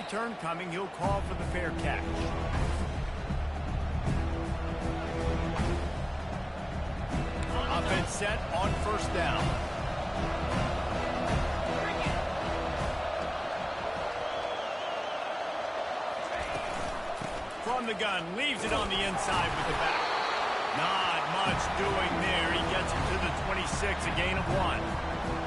return coming. He'll call for the fair catch. Offense set on first down. From the gun, leaves it on the inside with the back. Not much doing there. He gets it to the 26, a gain of 1.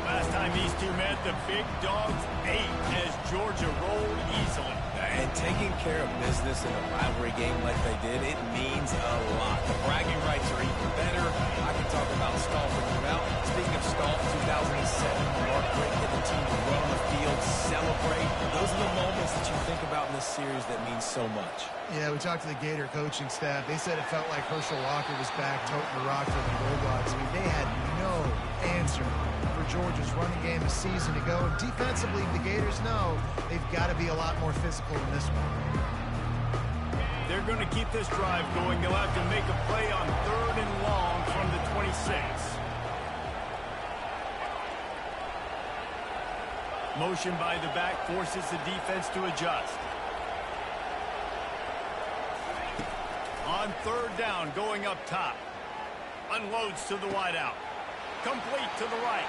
Last time these two met, the big dogs ate as Georgia rolled easily. And taking care of business in a rivalry game like they did, it means a lot. The bragging rights are even better. I can talk about Stahl for throughout. Speaking of Stahl, 2007, Mark Richt get the team to run on the field, celebrate. Those are the moments that you think about in this series that mean so much. Yeah, we talked to the Gator coaching staff. They said it felt like Herschel Walker was back toting the rock for the Bulldogs. I mean, they had no answer for Georgia's running game a season ago. And defensively, the Gators know they've got to be a lot more physical in this one. They're going to keep this drive going. They'll have to make a play on 3rd and long from the 26. Motion by the back forces the defense to adjust. On 3rd down, going up top. Unloads to the wideout. Complete to the right.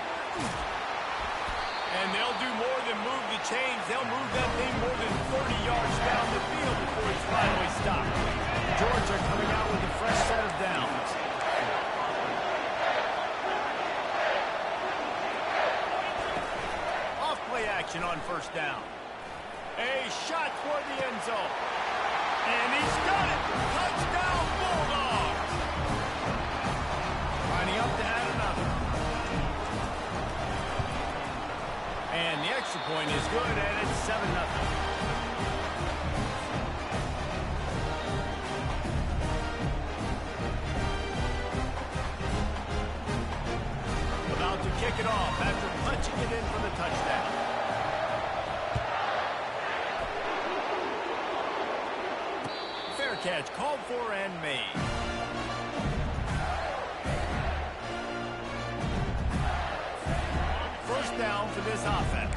And they'll do more than move the chains. They'll move that thing more than 30 yards down the field before it's finally stopped. Georgia coming out with a fresh set of downs. Off play action on first down. A shot toward the end zone. And he's got it. Touchdown, Bulldogs. Lining up to add another. And the extra point is good, and it's 7-0. About to kick it off after punching it in for the touchdown. Fair catch called for and made. First down for this offense.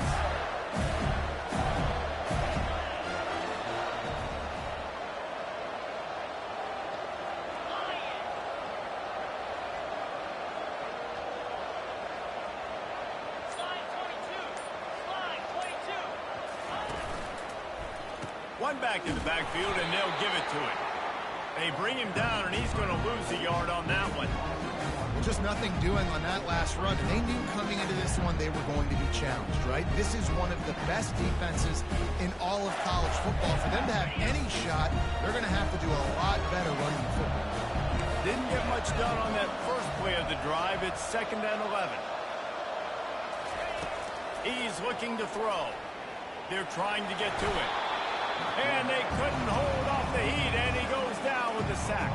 One back in the backfield, and they'll give it to him. They bring him down, and he's going to lose a yard on that one. Just nothing doing on that last run. They knew coming into this one they were going to be challenged, right? This is one of the best defenses in all of college football. For them to have any shot, they're going to have to do a lot better running the football. Didn't get much done on that first play of the drive. It's 2nd and 11. He's looking to throw. They're trying to get to it. And they couldn't hold off the heat, and he goes down with a sack.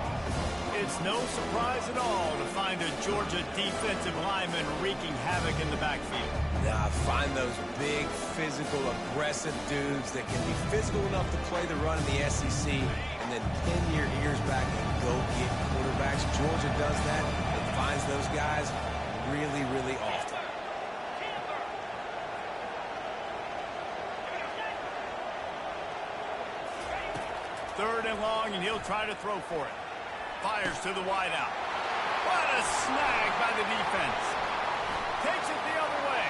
It's no surprise at all to find a Georgia defensive lineman wreaking havoc in the backfield. Now, find those big, physical, aggressive dudes that can be physical enough to play the run in the SEC and then pin your ears back and go get quarterbacks. Georgia does that and finds those guys really, really often. Third and long, and he'll try to throw for it. Fires to the wideout. What a snag by the defense. Takes it the other way.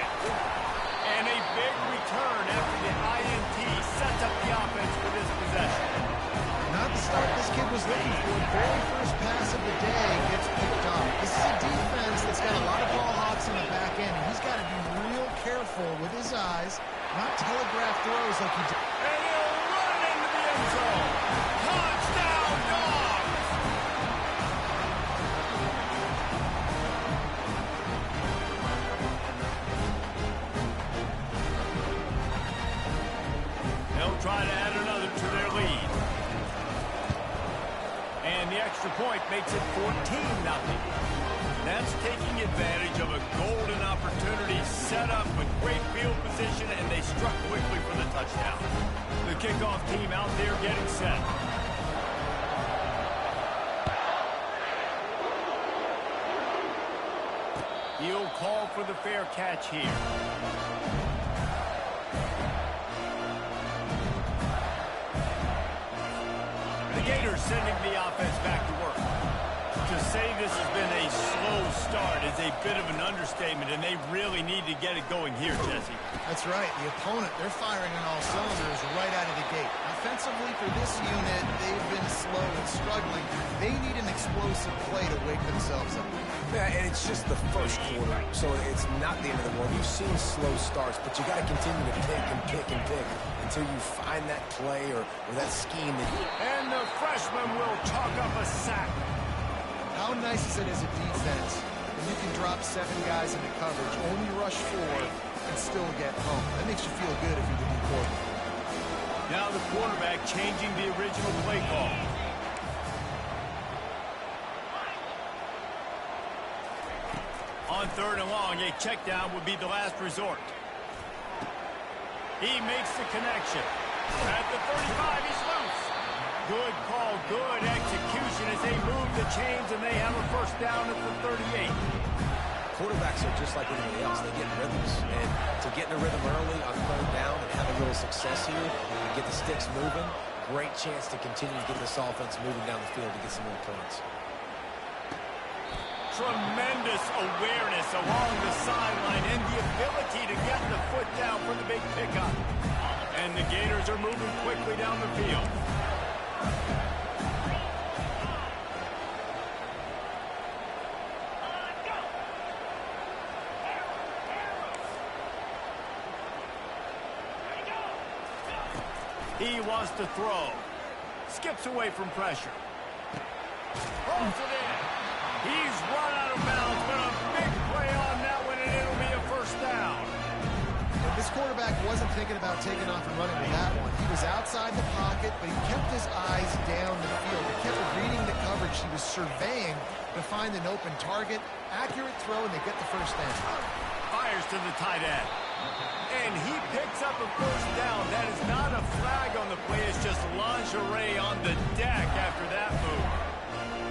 And a big return after the INT sets up the offense for this possession. Not the start this kid was looking for. The very first pass of the day gets picked off. This is a defense that's got a lot of ball hawks in the back end, and he's got to be real careful with his eyes, not telegraph throws like he did. And he'll run into the end zone. Touchdown, Dogs! They'll try to add another to their lead. And the extra point makes it 14-0. That's taking advantage of a golden opportunity set up with great field position, and they struck quickly for the touchdown. The kickoff team out there getting set. He'll call for the fair catch here. sending the offense back to work. To say this has been a slow start is a bit of an understatement, and they really need to get it going here, Jesse. That's right. The opponent, they're firing on all cylinders right out of the gate. Offensively, for this unit, they've been slow and struggling. They need an explosive play to wake themselves up. Yeah, and it's just the first quarter, so it's not the end of the world. You've seen slow starts, but you got to continue to pick and pick and pick until you find that play or that scheme. And the freshman will chalk up a sack. How nice is it as a defense when you can drop 7 guys into coverage, only rush 4, and still get home? That makes you feel good if you're the D quarterback. Now the quarterback changing the original play call. On 3rd and long, a check down would be the last resort. He makes the connection. At the 35, he's loose. Good call, good execution as they move the chains, and they have a first down at the 38. Quarterbacks are just like anybody else. They get in rhythms. And to get in a rhythm early on 3rd down and have a little success here and get the sticks moving, great chance to continue to get this offense moving down the field to get some more points. Tremendous awareness along the sideline and the ability to get the foot down for the big pickup. And the Gators are moving quickly down the field. He wants to throw. Skips away from pressure. Holds it in. He's run out of bounds, but a big play on that one, and it'll be a first down. This quarterback wasn't thinking about taking off and running with that one. He was outside the pocket, but he kept his eyes down the field. He kept reading the coverage. He was surveying to find an open target. Accurate throw, and they get the first down. Fires to the tight end. And he picks up a first down. That is not a flag on the play. It's just lingerie on the deck after that move.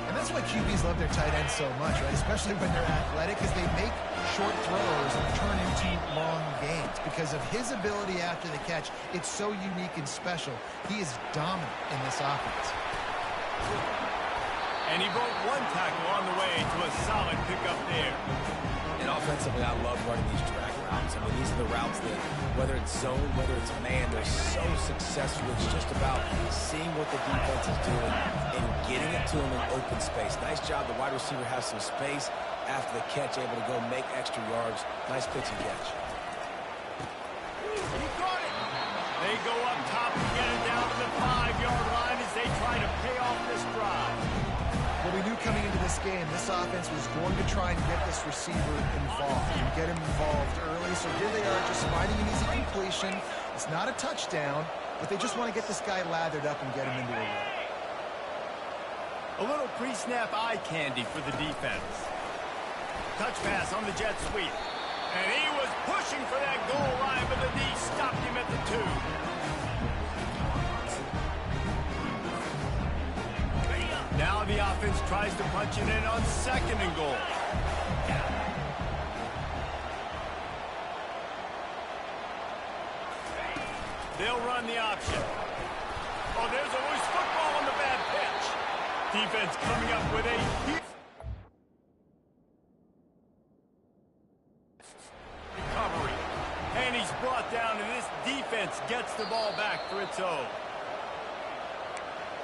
And that's why QBs love their tight ends so much, right? Especially when they're athletic, because they make short throws and turn into long gains. Because of his ability after the catch, it's so unique and special. He is dominant in this offense. And he broke one tackle on the way to a solid pickup there. And offensively, I love running these drag routes. I mean, these are the routes that, whether it's zone, whether it's man, they're so successful. It's just about seeing what the defense is doing and getting it to them in open space. Nice job. The wide receiver has some space after the catch, able to go make extra yards. Nice pitch and catch. He got it. They go up top and get it down to the 5-yard line as they try to pay off this drive. Well, we knew coming into this game, this offense was going to try and get this receiver involved and get him involved early. So here they are just finding an easy completion. It's not a touchdown, but they just want to get this guy lathered up and get him into a run. A little pre-snap eye candy for the defense. Touch pass on the jet sweep. And he was pushing for that goal line, but the D stopped him at the 2. Now the offense tries to punch it in on 2nd and goal. They'll run the option. Oh, there's a loose football on the bad pitch. Defense coming up with a huge recovery. And he's brought down, and this defense gets the ball back for its own.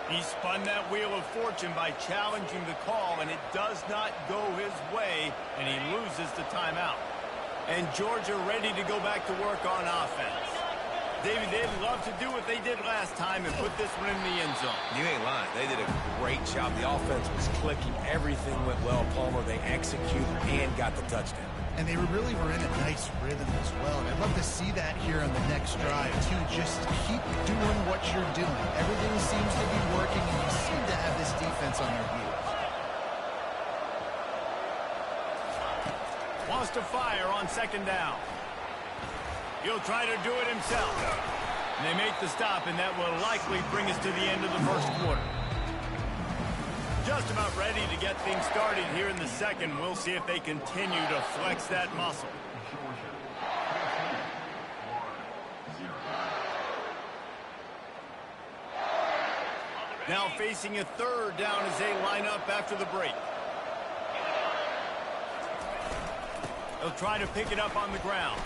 He spun that wheel of fortune by challenging the call, and it does not go his way, and he loses the timeout. And Georgia ready to go back to work on offense. David, they'd love to do what they did last time and put this one in the end zone. You ain't lying. They did a great job. The offense was clicking. Everything went well, Palmer. They executed and got the touchdown. And they really were in a nice rhythm as well. And I'd love to see that here on the next drive, too. Just keep doing what you're doing. Everything seems to be working, and you seem to have this defense on their heels. Wants to fire on 2nd down. He'll try to do it himself. And they make the stop, and that will likely bring us to the end of the first quarter. Just about ready to get things started here in the second. We'll see if they continue to flex that muscle. Now facing a third down as they line up after the break. They'll try to pick it up on the ground.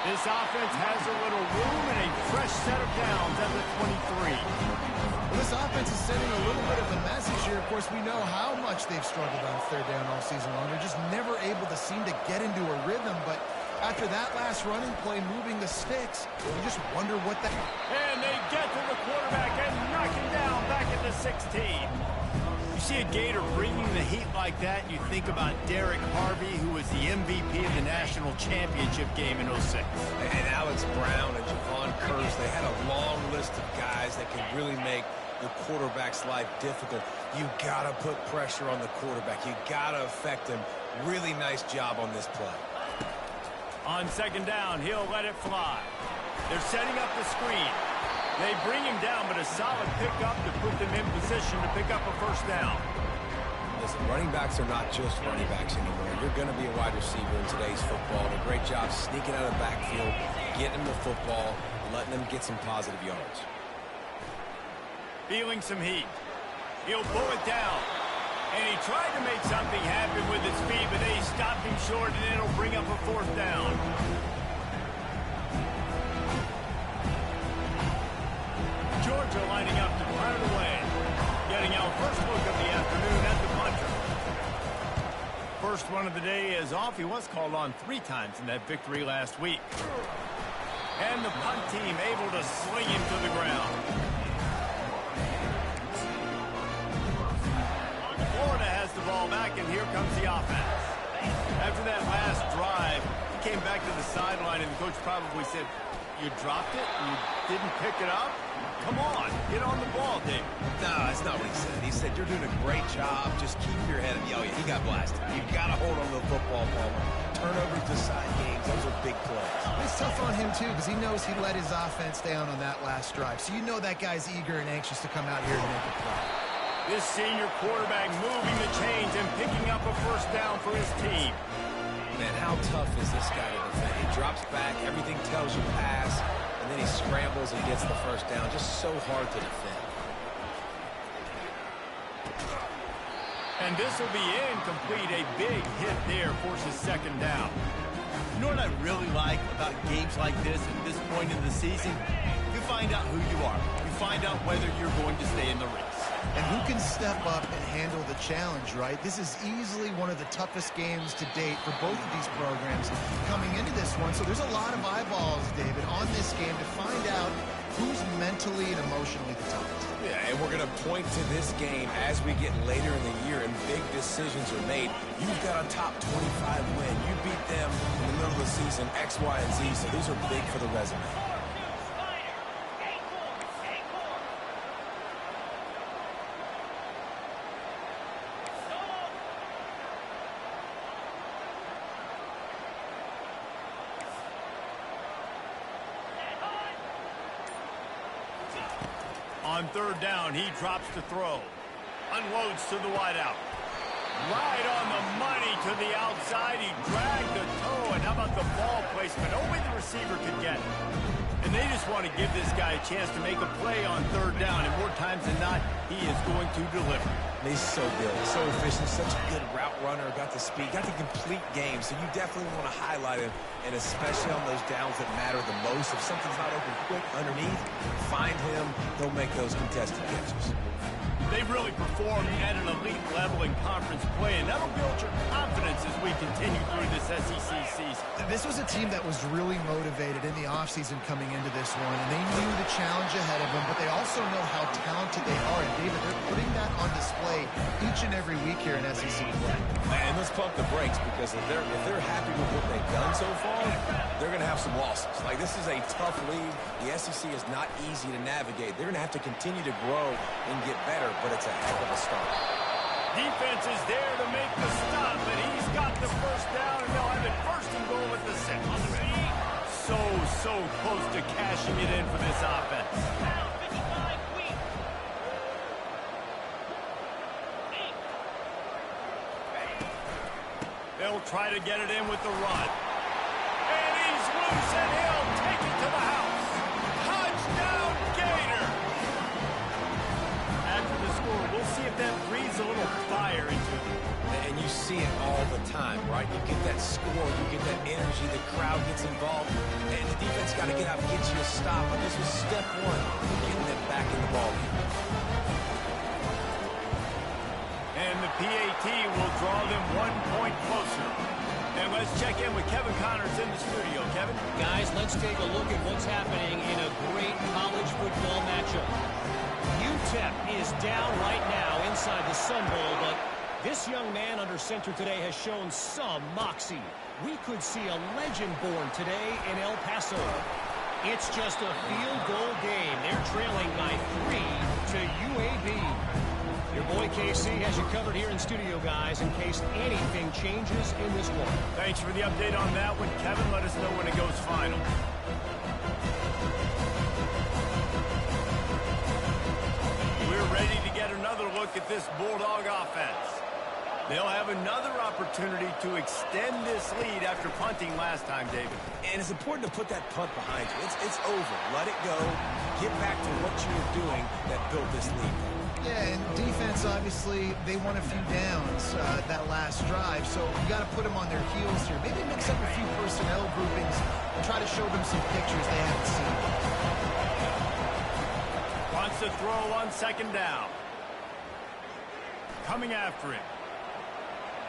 This offense has a little room and a fresh set of downs at the 23. Well, this offense is sending a little bit of a message here. Of course, we know how much they've struggled on third down all season long. They're just never able to seem to get into a rhythm. But after that last running play, moving the sticks, you just wonder what that... And they get to the quarterback and knock him down back at the 16. You see a Gator bringing the heat like that, you think about Derek Harvey, who was the MVP of the national championship game in '06. And Alex Brown and Javon Curse, they had a long list of guys that could really make the quarterback's life difficult. You got to put pressure on the quarterback. You got to affect him. Really nice job on this play. On second down, he'll let it fly. They're setting up the screen. They bring him down, but a solid pickup to put them in position to pick up a first down. Listen, running backs are not just running backs anymore. You're going to be a wide receiver in today's football. And a great job sneaking out of the backfield, getting them the football, letting them get some positive yards. Feeling some heat. He'll pull it down. And he tried to make something happen with his feet, but they stopped him short, and it'll bring up a fourth down. Georgia lining up to punt it away. Getting our first look of the afternoon at the punter. First one of the day is off. He was called on 3 times in that victory last week. And the punt team able to sling him to the ground. Florida has the ball back, and here comes the offense. After that last drive, he came back to the sideline, and the coach probably said, "You dropped it? You didn't pick it up? Come on, get on the ball, Dave." No, that's not what he said. He said, "You're doing a great job. Just keep your head up." Oh, yeah, he got blasted. You've got to hold on to the football, Palmer. Turnovers decide games. Those are big plays. It's tough on him, too, because he knows he let his offense down on that last drive. So you know that guy's eager and anxious to come out here and make a play. This senior quarterback moving the chains and picking up a first down for his team. Man, how tough is this guy to defend? He drops back, everything tells you pass, and then he scrambles and gets the first down. Just so hard to defend. And this will be incomplete. A big hit there forces second down. You know what I really like about games like this at this point in the season? You find out who you are. You find out whether you're going to stay in the race. And who can step up and handle the challenge, right? This is easily one of the toughest games to date for both of these programs coming into this one. So there's a lot of eyeballs, David, on this game to find out who's mentally and emotionally the toughest. Yeah, and we're going to point to this game as we get later in the year and big decisions are made. You've got a top 25 win. You beat them in the middle of the season, X, Y, and Z. So these are big for the resume. On third down, he drops to throw. Unloads to the wideout. Right on the money to the outside. He dragged the toe. And how about the ball placement? Only the receiver could get it. And they just want to give this guy a chance to make a play on third down. And more times than not, he is going to deliver. He's so good, so efficient, such a good route runner, got the speed, got the complete game. So you definitely want to highlight him, and especially on those downs that matter the most. If something's not open quick underneath, find him. He'll make those contested catches. They've really performed at an elite level in conference play, and that'll build your confidence as we continue through this SEC season. This was a team that was really motivated in the offseason coming into this one, and they knew the challenge ahead of them, but they also know how talented they are. And, David, they're putting that on display each and every week here in SEC play. And let's pump the brakes, because if they're happy with what they've done so far, they're going to have some losses. Like, this is a tough league. The SEC is not easy to navigate. They're going to have to continue to grow and get better, but it's a heck of a start. Defense is there to make the stop, and he's got the first down, and they'll have it first and goal at the 6. So close to cashing it in for this offense. They'll try to get it in with the run. And he's loose, and he'll take it to the house. Touchdown, Gator! see it all the time, right? You get that score, you get that energy, the crowd gets involved, and the defense got to get out and get you a stop. But this was step one, getting them back in the ballgame. And the PAT will draw them 1 point closer. And let's check in with Kevin Connors in the studio. Kevin? Guys, let's take a look at what's happening in a great college football matchup. UTEP is down right now inside the Sun Bowl, but this young man under center today has shown some moxie. We could see a legend born today in El Paso. It's just a field goal game. They're trailing by 3 to UAB. Your boy KC has you covered here in studio, guys, in case anything changes in this one. Thanks for the update on that one, Kevin. Let us know when it goes final. We're ready to get another look at this Bulldog offense. They'll have another opportunity to extend this lead after punting last time, David. And it's important to put that punt behind you. It's over. Let it go. Get back to what you were doing that built this lead. Yeah, and defense, obviously, they won a few downs that last drive, so you got to put them on their heels here. Maybe mix up a few personnel groupings and try to show them some pictures they haven't seen. Wants to throw on second down. Coming after it.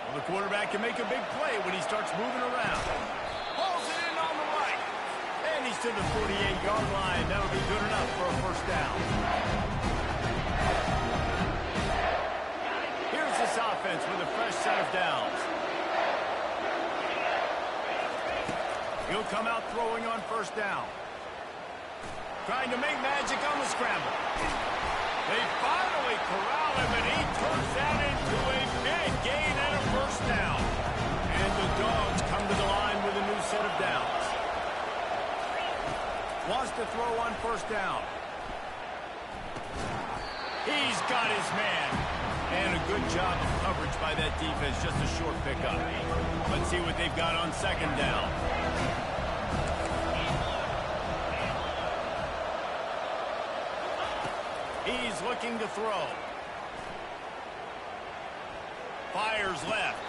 Well, the quarterback can make a big play when he starts moving around. Pulls it in on the right. And he's to the 48-yard line. That'll be good enough for a first down. Here's this offense with a fresh set of downs. He'll come out throwing on first down. Trying to make magic on the scramble. They finally corral him, and he turns that into a big gain and a first down. And the Dogs come to the line with a new set of downs. Wants to throw on first down. He's got his man. And a good job of coverage by that defense, just a short pickup. Let's see what they've got on second down. He's looking to throw. Fires left.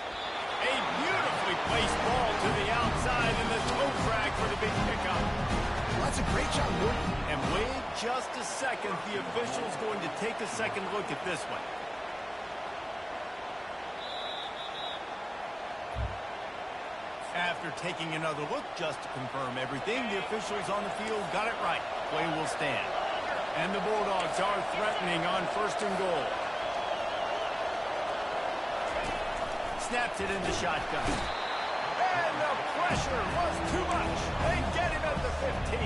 A beautifully placed ball to the outside and the toe drag for the big pickup. Well, that's a great job, Gordon. And wait just a second. The official's going to take a second look at this one. After taking another look just to confirm everything, the officials on the field got it right. Play will stand. And the Bulldogs are threatening on first and goal. Snaps it in the shotgun. And the pressure was too much. They get him at the 15.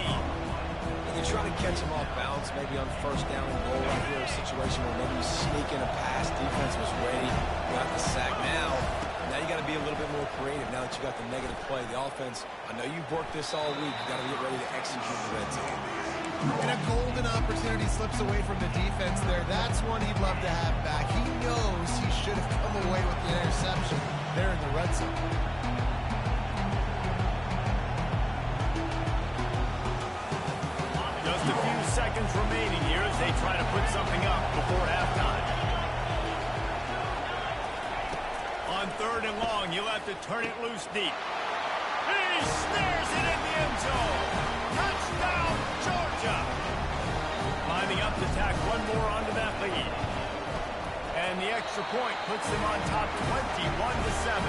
You try to catch him off balance, maybe on first down and goal right here, a situation where maybe you sneak in a pass, defense was ready, got the sack. Now you got to be a little bit more creative now that you got the negative play. The offense, I know you've worked this all week. You got to get ready to execute the red zone. And a golden opportunity slips away from the defense there. That's one he'd love to have back. He knows he should have come away with the interception there in the red zone. Just a few seconds remaining here as they try to put something up before halftime. On third and long, you'll have to turn it loose deep. He snares it in the end zone. Touchdown, Georgia. Lining up to tack one more onto that lead. And the extra point puts them on top 21-7.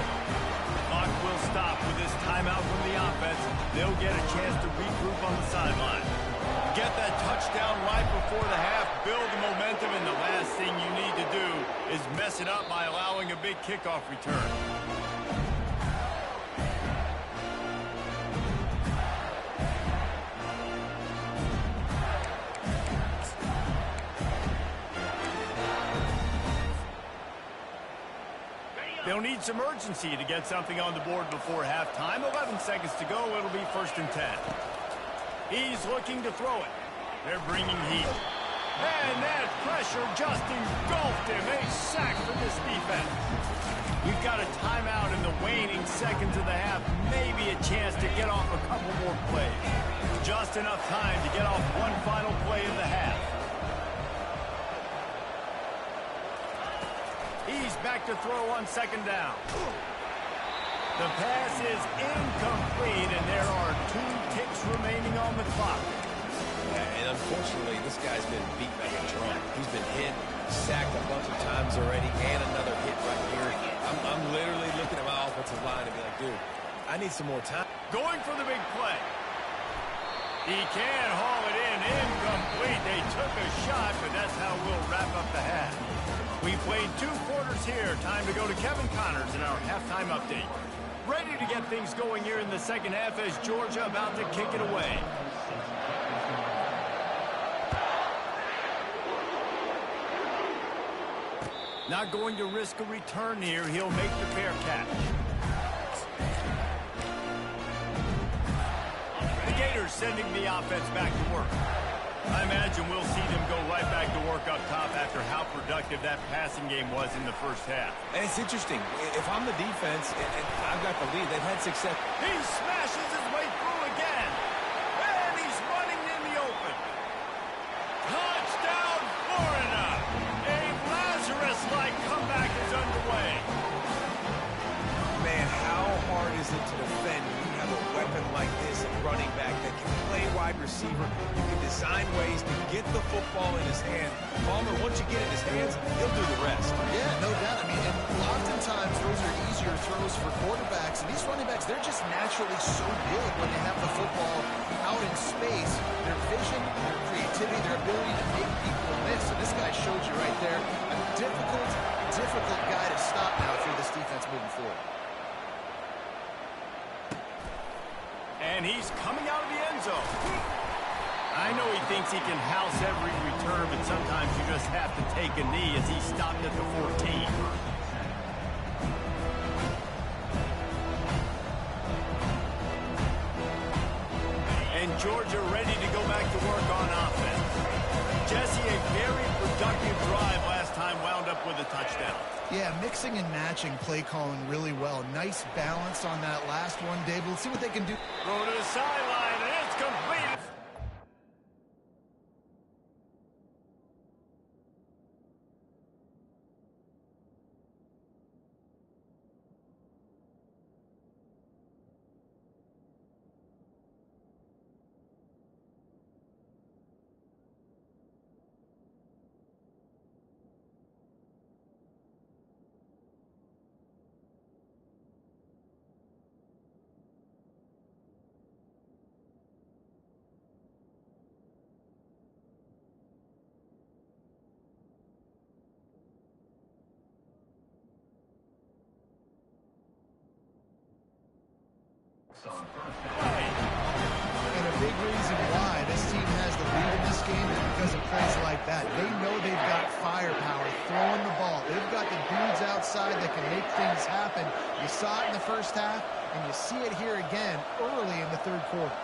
Clock will stop with this timeout from the offense. They'll get a chance to regroup on the sideline. Get that touchdown right before the half, build the momentum, and the last thing you need to do is mess it up by allowing a big kickoff return. They'll need some urgency to get something on the board before halftime. 11 seconds to go. It'll be 1st and 10. He's looking to throw it. They're bringing heat. And that pressure just engulfed him. A sack for this defense. We've got a timeout in the waning seconds of the half. Maybe a chance to get off a couple more plays. Just enough time to get off one final play in the half. He's back to throw on second down. The pass is incomplete, and there are 2 ticks remaining on the clock. Yeah, and unfortunately, this guy's been beat like a drum. He's been hit, sacked a bunch of times already, and another hit right here. I'm literally looking at my offensive line and be like, dude, I need some more time. Going for the big play. He can haul it in. Incomplete. They took a shot, but that's how we'll wrap up the half. We played 2 quarters here. Time to go to Kevin Connors in our halftime update. Ready to get things going here in the second half as Georgia about to kick it away. Not going to risk a return here. He'll make the fair catch. The Gators sending the offense back to work. I imagine we'll see them go right back to work up top after how productive that passing game was in the first half. And it's interesting. If I'm the defense and I've got the lead, they've had success. He smashes his way through again. And he's running in the open. Touchdown, Florida. A Lazarus-like comeback is underway. Man, how hard is it to defend when you have a weapon like this at running back that can play wide receiver? You can design ways to get the football in his hand. Palmer, once you get it in his hands, he'll do the rest. Yeah, no doubt. I mean, and oftentimes those are easier throws for quarterbacks. And these running backs, they're just naturally so big when they have the football out in space. Their vision, their creativity, their ability to make people miss. And this guy showed you right there. A difficult guy to stop now if you're this defense moving forward. And he's coming out of the end zone. I know he thinks he can house every return, but sometimes you just have to take a knee as he stopped at the 14. And Georgia ready to go back to work on offense. Jesse, a very productive drive last time, wound up with a touchdown. Yeah, mixing and matching play calling really well. Nice balance on that last one, David. Let's see what they can do. Throw to the sideline, and it's complete. And a big reason why this team has the lead in this game is because of plays like that. They know they've got firepower throwing the ball. They've got the dudes outside that can make things happen. You saw it in the first half, and you see it here again early in the third quarter.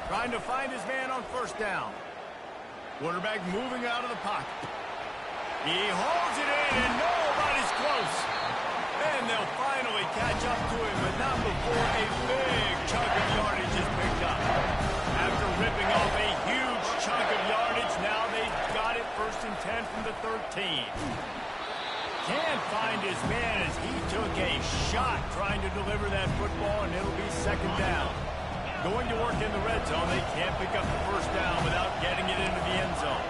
Trying to find his man on first down. Quarterback moving out of the pocket. He holds it in, and nobody's close. And they'll finally catch up to him, but not before a big chunk of yardage is picked up. After ripping off a huge chunk of yardage, now they've got it 1st and 10 from the 13. Can't find his man as he took a shot trying to deliver that football, and it'll be 2nd down. Going to work in the red zone, they can't pick up the 1st down without getting it into the end zone.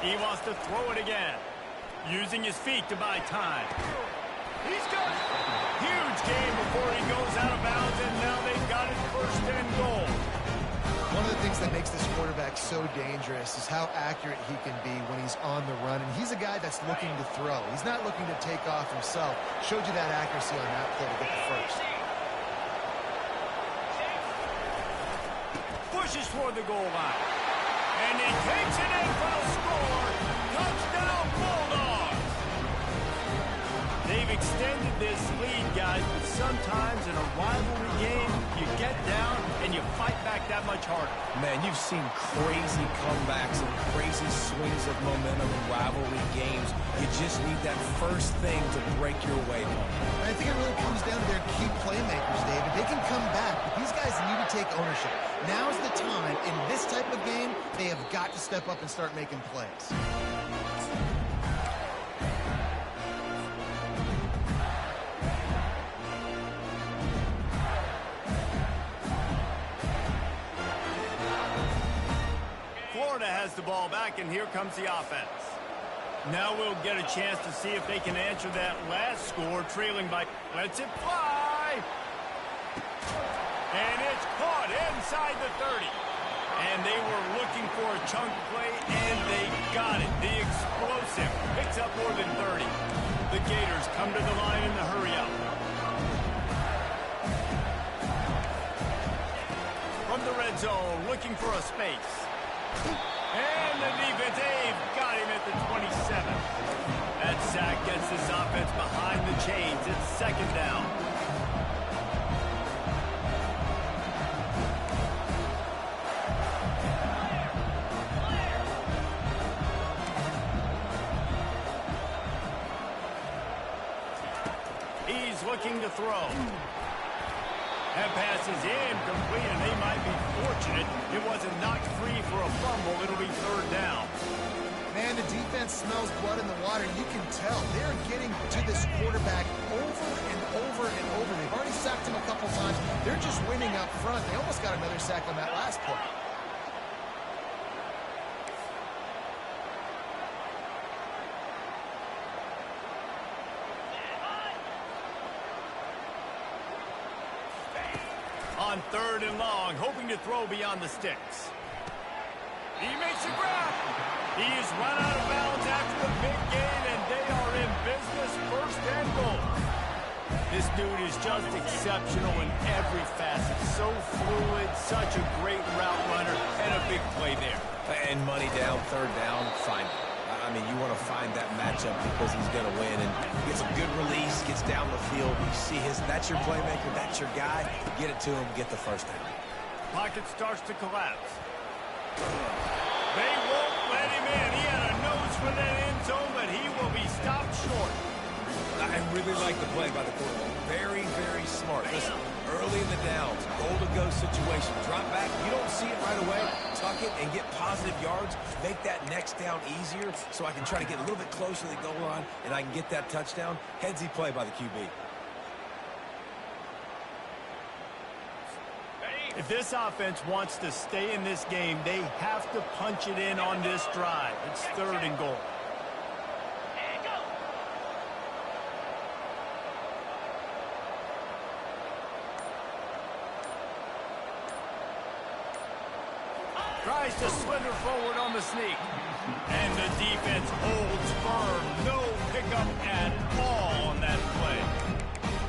He wants to throw it again, using his feet to buy time. He's got it. Huge game before he goes out of bounds, and now they've got it 1st and goal. One of the things that makes this quarterback so dangerous is how accurate he can be when he's on the run. And he's a guy that's looking to throw. He's not looking to take off himself. Showed you that accuracy on that play to get the 1st. Pushes toward the goal line. And he takes it in for the score. Touchdown, Bulldogs. They've extended this lead, guys, but sometimes in a rivalry game, you get down and you fight back that much harder. Man, you've seen crazy comebacks and crazy swings of momentum in rivalry games. You just need that first thing to break your way home. I think it really comes down to their key playmakers, David. They can come back, but these guys need to take ownership. Now's the time. In this type of game, they have got to step up and start making plays. Florida has the ball back, and here comes the offense. Now we'll get a chance to see if they can answer that last score, trailing by... Lets it fly! And it's caught inside the 30. And they were looking for a chunk play, and they got it. The explosive picks up more than 30. The Gators come to the line in the hurry-up. From the red zone, looking for a space. And the defense, they've got him at the 27. That sack gets this offense behind the chains. It's second down. He's looking to throw. That pass is incomplete, and they might be fortunate it wasn't knocked free for a fumble. It'll be third down. Man, the defense smells blood in the water. You can tell they're getting to this quarterback over and over and over. They've already sacked him a couple times. They're just winning up front. They almost got another sack on that last play. On third and long, hoping to throw beyond the sticks. He makes a grab. He's run out of bounds after the big gain, and they are in business, first and goal. This dude is just exceptional in every facet. So fluid, such a great route runner, and a big play there. And money down, third down, fine. I mean, you want to find that matchup because he's going to win, and gets a good release, gets down the field. You see that's your playmaker, that's your guy. Get it to him, get the first down. Pocket starts to collapse. They won't let him in. He had a nose for that end zone, but he will be stopped short. I really like the play by the quarterback. Very, very smart. Listen, early in the downs, goal-to-go situation. Drop back. You don't see it right away. Tuck it and get positive yards. Make that next down easier so I can try to get a little bit closer to the goal line and I can get that touchdown. Headsy play by the QB. If this offense wants to stay in this game, they have to punch it in on this drive. It's third and goal. Tries to slither forward on the sneak. And the defense holds firm. No pickup at all on that play.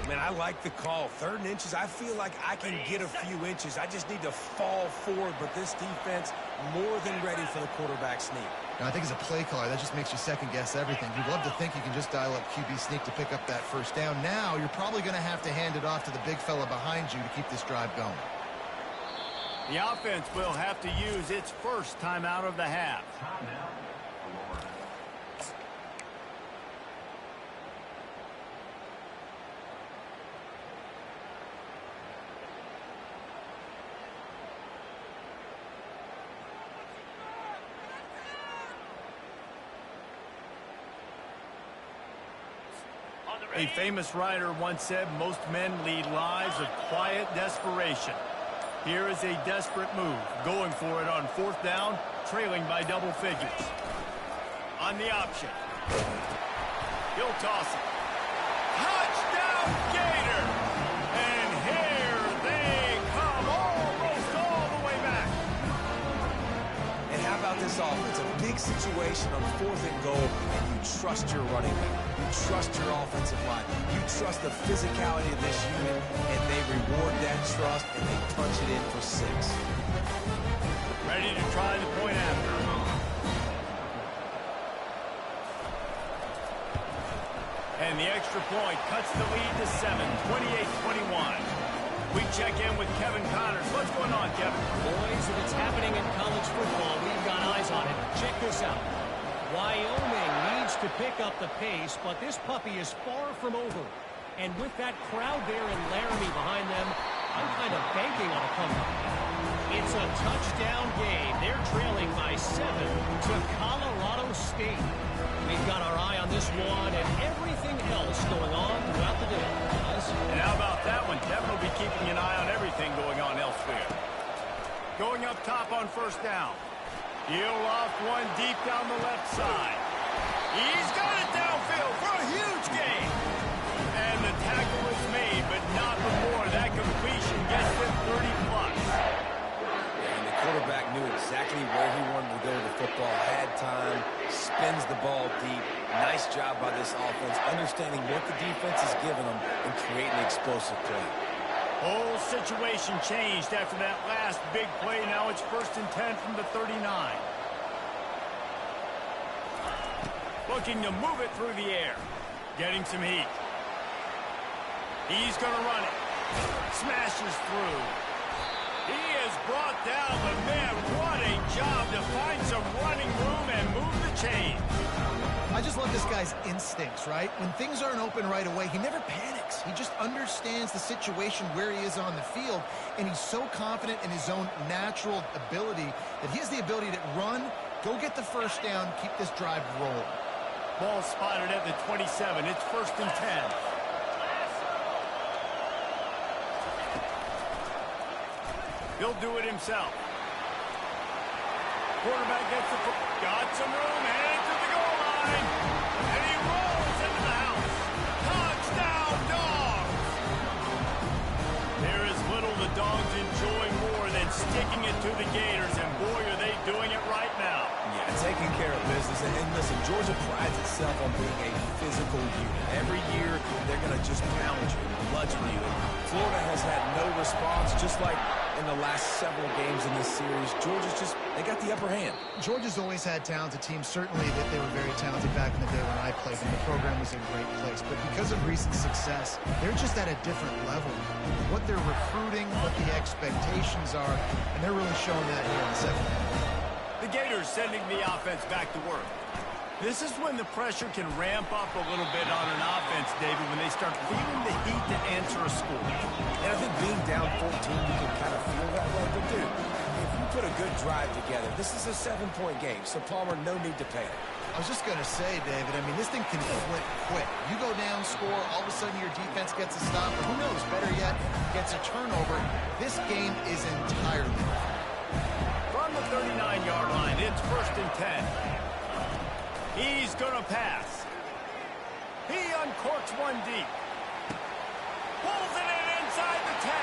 Man, I like the call. Third and inches, I feel like I can get a few inches. I just need to fall forward, but this defense more than ready for the quarterback sneak. Now, I think as a play caller, that just makes you second-guess everything. You'd love to think you can just dial up QB sneak to pick up that first down. Now, you're probably going to have to hand it off to the big fella behind you to keep this drive going. The offense will have to use its first timeout of the half. A famous writer once said, most men lead lives of quiet desperation. Here is a desperate move, going for it on fourth down, trailing by double figures. On the option. He'll toss it. Touchdown, Gator! And here they come, almost all the way back. And how about this offense? A big situation on fourth and goal, and you trust your running back. You trust your offensive line. You trust the physicality of this unit, and they reward that trust, and they punch it in for 6. Ready to try the point after. And the extra point cuts the lead to 7, 28-21. We check in with Kevin Connors. What's going on, Kevin? Boys, if it's happening in college football, we've got eyes on it. Check this out. Wyoming leads needs to pick up the pace, but this puppy is far from over. And with that crowd there in Laramie behind them, I'm kind of banking on a comeback. It's a touchdown game. They're trailing by 7 to Colorado State. We've got our eye on this one and everything else going on throughout the day. And how about that one? Devin will be keeping an eye on everything going on elsewhere. Going up top on first down. He'll off one deep down the left side. He's got it downfield for a huge gain. And the tackle was made, but not before that completion gets them 30-plus. And the quarterback knew exactly where he wanted to go with the football, had time, spins the ball deep. Nice job by this offense, understanding what the defense is giving them and creating an explosive play. Whole situation changed after that last big play. Now it's 1st and 10 from the 39. Looking to move it through the air. Getting some heat. He's going to run it. Smashes through. He is brought down, but man, what a job to find some running room and move the chain. I just love this guy's instincts, right? When things aren't open right away, he never panics. He just understands the situation where he is on the field, and he's so confident in his own natural ability that he has the ability to run, go get the first down, keep this drive rolling. Ball spotted at the 27. It's 1st and 10. He'll do it himself. Quarterback gets the got some room, headed to the goal line. And he rolls into the house. Touchdown, Dogs! There is little the Dogs enjoy more than sticking it to the Gators, and boy, are they doing it right now. Yeah, taking care of business. And listen, Georgia prides itself on being a physical unit. Every year, they're going to just pound you, bludgeon you. Florida has had no response, just like in the last several games in this series. Georgia's just, they got the upper hand. Georgia's always had talented teams. Certainly that they were very talented back in the day when I played, and the program was in a great place. But because of recent success, they're just at a different level. What they're recruiting, what the expectations are, and they're really showing that here in the second half. The Gators sending the offense back to work. This is when the pressure can ramp up a little bit on an offense, David, when they start feeling the heat to answer a score. And I think being down 14, you can kind of feel that way. But, dude, if you put a good drive together, this is a 7-point game, so Palmer, no need to panic. I was just going to say, David, I mean, this thing can flip quick. You go down, score, all of a sudden your defense gets a stop, or who knows, better yet, gets a turnover. This game is entirely from the 39-yard line, it's 1st and 10. He's going to pass. He uncorks one deep. Pulls it in inside the 10.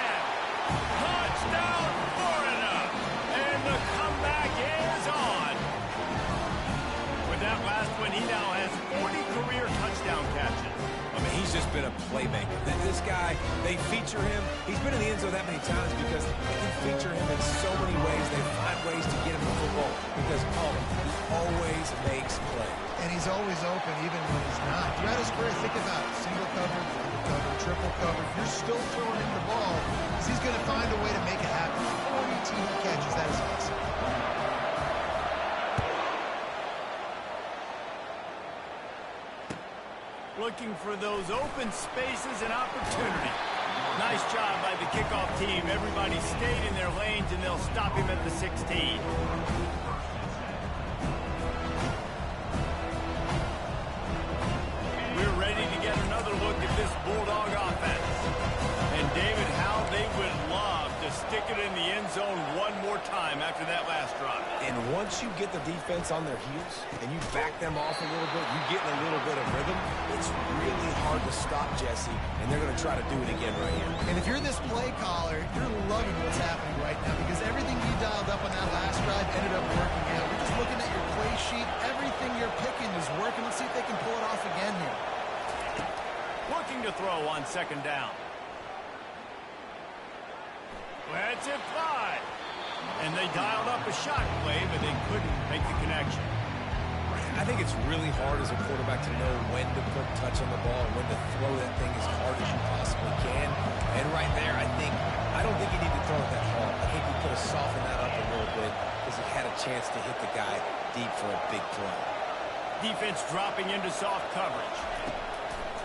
Touchdown, Florida. And the comeback is on. With that last one, he now has 40 career touchdown catches. I mean, he's just been a playmaker. This guy, they feature him. He's been in the end zone that many times because they can feature him in so many ways. They find ways to get him the football because Palmer always makes plays. And he's always open even when he's not. Throughout his career, think about it. Single coverage, double coverage, triple coverage. You're still throwing him the ball because he's going to find a way to make it happen. 40 team catches, that is awesome. Looking for those open spaces and opportunity. Nice job by the kickoff team. Everybody stayed in their lanes, and they'll stop him at the 16. We're ready to get another look at this Bulldog offense. And David, how they would love to stick it in the end zone one more time after that last drive. And once you get the defense on their heels and you back them off a little bit, you get in a little bit of rhythm, it's really hard to stop Jesse, and they're going to try to do it again right here. And if you're this play caller, you're loving what's happening right now because everything you dialed up on that last drive ended up working out. We're just looking at your play sheet. Everything you're picking is working. Let's see if they can pull it off again here. Looking to throw on 2nd down. Let's it fly. And they dialed up a shot play, but they couldn't make the connection. I think it's really hard as a quarterback to know when to put touch on the ball and when to throw that thing as hard as you possibly can. And right there, I don't think you need to throw it that hard. I think you could have softened that up a little bit because he had a chance to hit the guy deep for a big play. Defense dropping into soft coverage.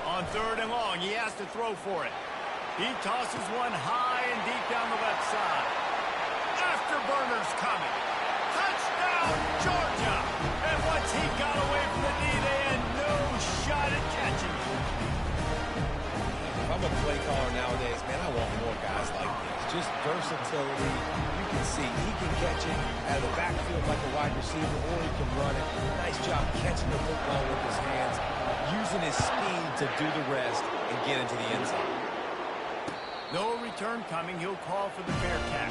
On 3rd and long, he has to throw for it. He tosses one high and deep down the left side. Afterburner's coming. Touchdown, Georgia! And once he got away from the knee, they had no shot at catching him. If I'm a play caller nowadays, man, I want more guys like this. Just versatility. You can see he can catch it out of the backfield like a wide receiver, or he can run it. Nice job catching the football with his hands, using his speed to do the rest and get into the end zone. No return coming. He'll call for the fair catch.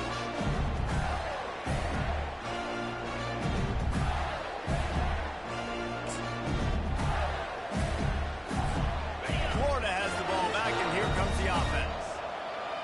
Florida has the ball back, and here comes the offense.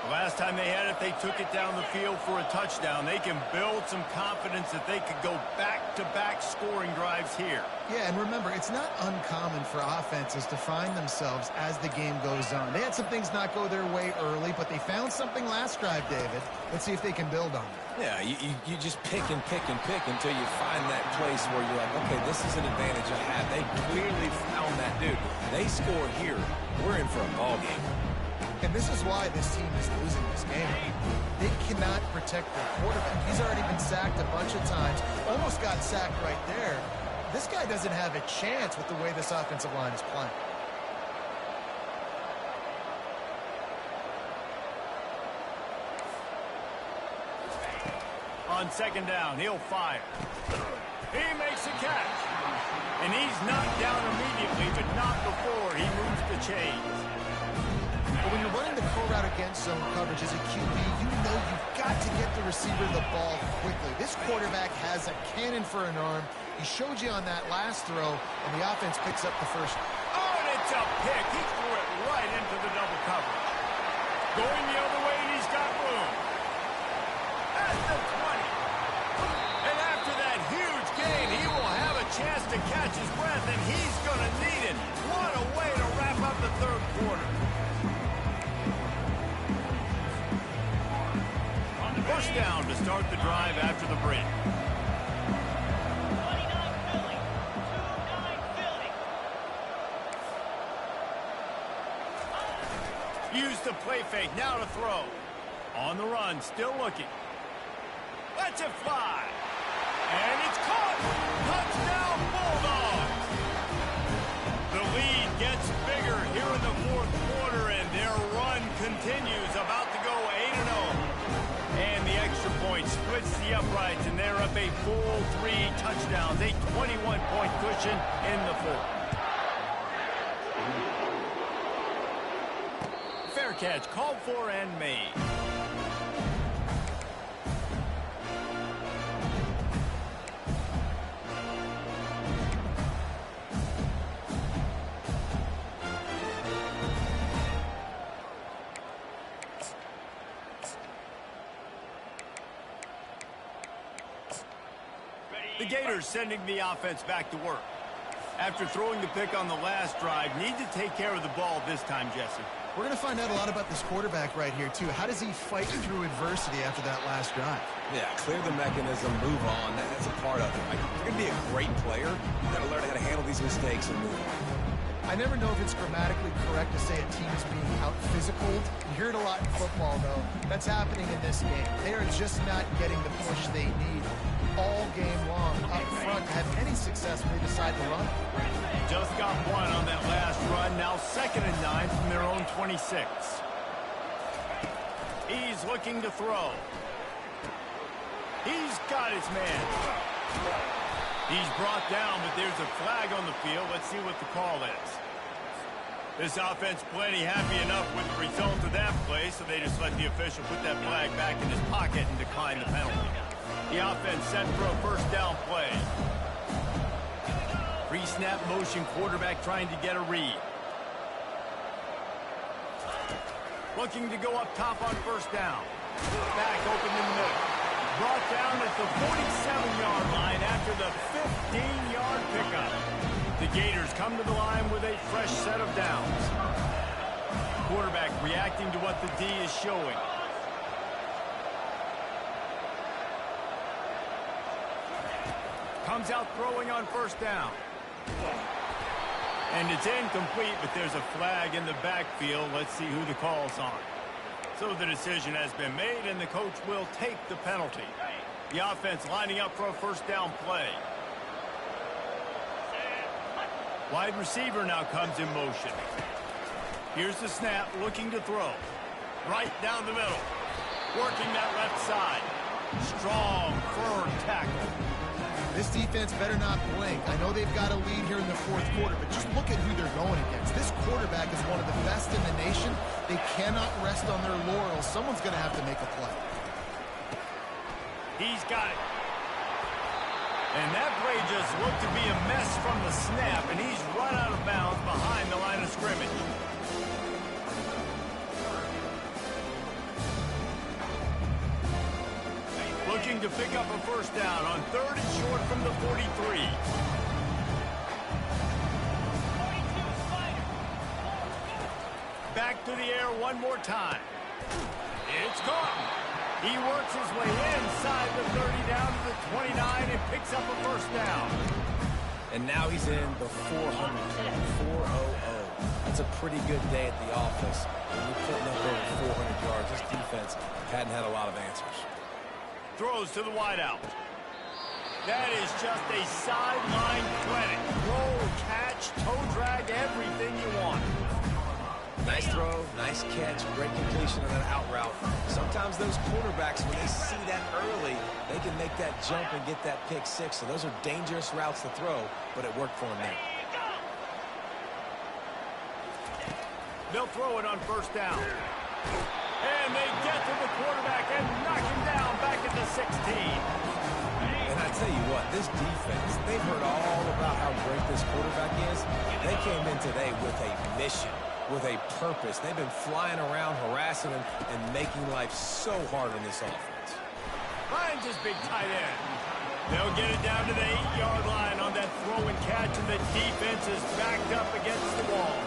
The last time they had it, they took it down the field for a touchdown. They can build some confidence that they could go back-to-back scoring drives here. Yeah, and remember, it's not uncommon for offenses to find themselves as the game goes on. They had some things not go their way early, but they found something last drive, David. Let's see if they can build on it. Yeah, you just pick and pick and pick until you find that place where you're like, okay, this is an advantage I have. They clearly found that dude. They score here. We're in for a ball game. And this is why this team is losing this game. They cannot protect their quarterback. He's already been sacked a bunch of times. Almost got sacked right there. This guy doesn't have a chance with the way this offensive line is playing. On 2nd down, he'll fire. He makes a catch. And he's knocked down immediately, but not before he moves the chains. But when you're running the core route against zone coverage as a QB, you know you've got to get the receiver the ball quickly. This quarterback has a cannon for an arm. He showed you on that last throw, and the offense picks up the first. Oh, and it's a pick. He threw it right into the double coverage. Going the other way, and he's got room. At the 20. And after that huge gain, he will have a chance to catch his breath, and he's going to need it. What a way to wrap up the 3rd quarter. First down to start the drive after the break. Use the play fake, now to throw. On the run, still looking. Lets it fly. And it's caught. Touchdown, Bulldogs. The lead gets bigger here in the 4th quarter, and their run continues, about to go 8-0. And the extra point splits the uprights, and they're up a full 3 touchdowns, a 21-point cushion in the 4th. Fair catch called for and made. The Gators sending the offense back to work. After throwing the pick on the last drive, need to take care of the ball this time, Jesse. We're going to find out a lot about this quarterback right here, too. How does he fight through adversity after that last drive? Yeah, clear the mechanism, move on. That's a part of it. Like, if you're going to be a great player, you got to learn how to handle these mistakes and move on. I never know if it's grammatically correct to say a team is being out-physicaled. You hear it a lot in football, though. That's happening in this game. They are just not getting the push they need all game long up front to have any success when they decide to run. Just got one on that last run. Now 2nd and 9 from their own 26. He's looking to throw. He's got his man. He's brought down, but there's a flag on the field. Let's see what the call is. This offense plenty happy enough with the result of that play, so they just let the official put that flag back in his pocket and decline the penalty. The offense set for a first down play. Pre-snap motion, quarterback trying to get a read. Looking to go up top on first down. Back open in the middle. Brought down at the 47-yard line after the 15-yard pickup. The Gators come to the line with a fresh set of downs. Quarterback reacting to what the D is showing. Comes out throwing on first down. And it's incomplete, but there's a flag in the backfield. Let's see who the call's on. So the decision has been made, and the coach will take the penalty. The offense lining up for a first down play. Wide receiver now comes in motion. Here's the snap, looking to throw. Right down the middle. Working that left side. Strong, firm tackle. This defense better not blink. I know they've got a lead here in the fourth quarter, but just look at who they're going against. This quarterback is one of the best in the nation. They cannot rest on their laurels. Someone's going to have to make a play. He's got it. And that play just looked to be a mess from the snap, and he's run out of bounds behind the line of scrimmage. Looking to pick up a first down on 3rd and short from the 43. Back to the air one more time. It's caught. He works his way inside the 30 down to the 29 and picks up a first down. And now he's in the 400, 400. That's a pretty good day at the office. When you're putting up over 400 yards, this defense hadn't had a lot of answers. Throws to the wideout. That is just a sideline clinic. Roll, catch, toe drag, everything you want. Nice throw, nice catch, great completion on that out route. Sometimes those quarterbacks, when they see that early, they can make that jump and get that pick six. So those are dangerous routes to throw, but it worked for him there. They'll throw it on first down. And they get to the quarterback and knock him down back at the 16. And I tell you what, this defense, they've heard all about how great this quarterback is. They came in today with a mission, with a purpose. They've been flying around, harassing him, and making life so hard on this offense. Finds his big tight end. They'll get it down to the 8-yard line on that throw and catch, and the defense is backed up against the wall.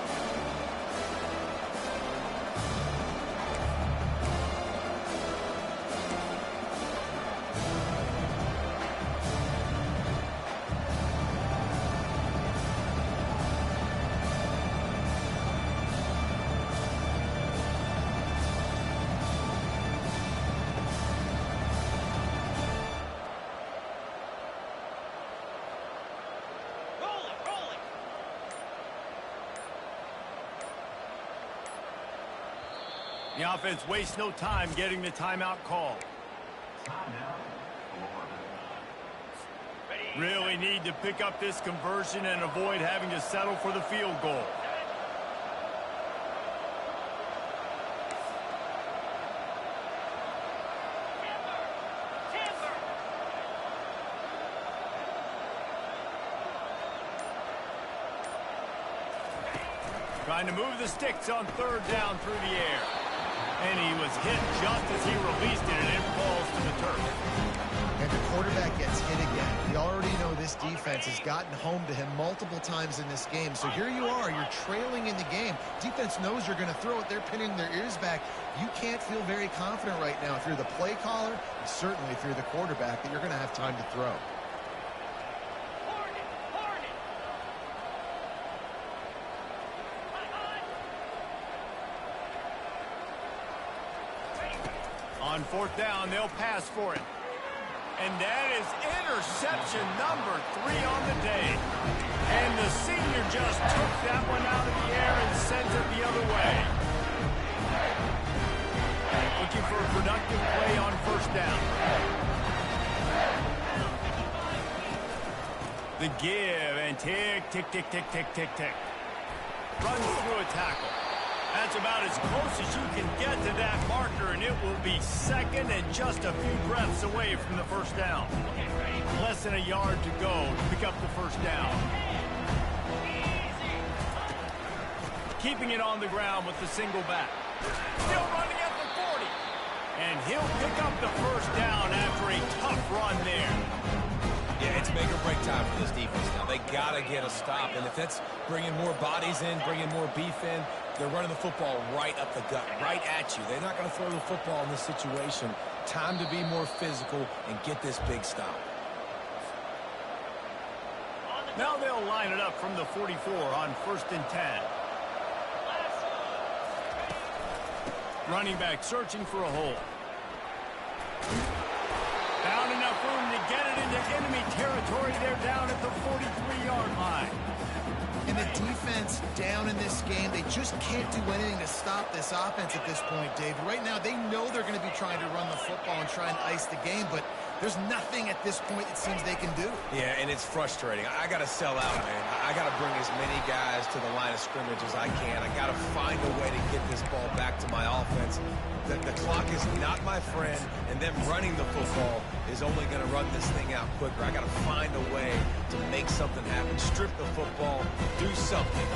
The offense wastes no time getting the timeout call. Really need to pick up this conversion and avoid having to settle for the field goal. Trying to move the sticks on 3rd down through the air. And he was hit just as he released it, and it falls to the turf. And the quarterback gets hit again. We already know this defense has gotten home to him multiple times in this game. So here you are, you're trailing in the game. Defense knows you're going to throw it. They're pinning their ears back. You can't feel very confident right now if you're the play caller, and certainly if you're the quarterback, that you're going to have time to throw. On 4th down, they'll pass for it. And that is interception number 3 on the day. And the senior just took that one out of the air and sent it the other way. Looking for a productive play on 1st down. The give and tick, tick, tick, tick, tick, tick, tick. Runs through a tackle. That's about as close as you can get to that marker, and it will be 2nd and just a few breaths away from the 1st down. Less than a yard to go to pick up the 1st down. Keeping it on the ground with the single back. Still running at the 40. And he'll pick up the 1st down after a tough run there. Yeah, it's make or break time for this defense now. They got to get a stop, and if that's bringing more bodies in, bringing more beef in, they're running the football right up the gut, right at you. They're not going to throw the football in this situation. Time to be more physical and get this big stop. Now they'll line it up from the 44 on 1st and 10. Running back searching for a hole. Found enough room to get it into enemy territory. They're down at the 43-yard line. And the defense down in this game, they just can't do anything to stop this offense at this point, Dave. Right now, they know they're going to be trying to run the football and try and ice the game, but there's nothing at this point it seems they can do. Yeah, and it's frustrating. I got to sell out, man. I got to bring as many guys to the line of scrimmage as I can. I got to find a way to get this ball back to my offense. The clock is not my friend, and them running the football is only going to run this thing out quicker. I got to find a way to make something happen. Strip the football, do something.